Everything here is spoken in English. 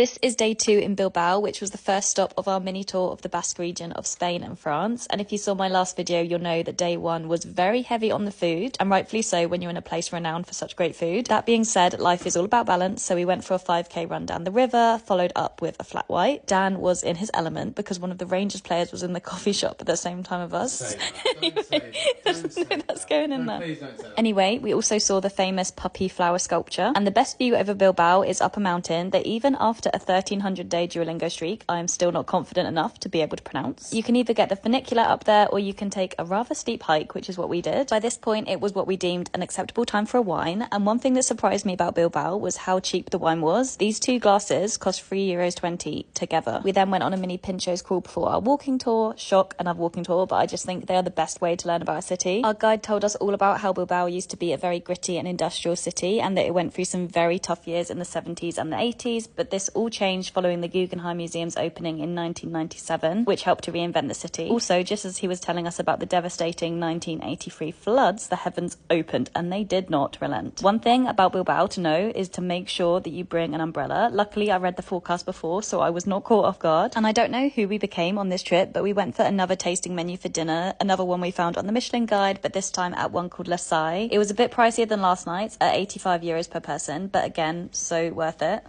This is day 2 in Bilbao, which was the first stop of our mini tour of the Basque region of Spain and France. And if you saw my last video, you'll know that day 1 was very heavy on the food, and rightfully so when you're in a place renowned for such great food. That being said, life is all about balance, so we went for a 5k run down the river, followed up with a flat white. Dan was in his element because one of the Rangers players was in the coffee shop at the same time of us. That's going in there. Anyway, we also saw the famous puppy flower sculpture, and the best view over Bilbao is up a mountain that even after a 1300-day Duolingo streak, I am still not confident enough to be able to pronounce. You can either get the funicular up there or you can take a rather steep hike, which is what we did. By this point, it was what we deemed an acceptable time for a wine, and one thing that surprised me about Bilbao was how cheap the wine was. These 2 glasses cost €3.20 together. We then went on a mini Pincho's crawl before our walking tour. Shock, another walking tour, but I just think they are the best way to learn about a city. Our guide told us all about how Bilbao used to be a very gritty and industrial city, and that it went through some very tough years in the 70s and the 80s, but this all changed following the Guggenheim Museum's opening in 1997, which helped to reinvent the city. Also, just as he was telling us about the devastating 1983 floods, the heavens opened, and they did not relent. One thing about Bilbao to know is to make sure that you bring an umbrella. Luckily, I read the forecast before, so I was not caught off guard. And I don't know who we became on this trip, but we went for another tasting menu for dinner, another one we found on the Michelin guide, but this time at one called La Salle. It was a bit pricier than last night's at €85 per person, but again, so worth it.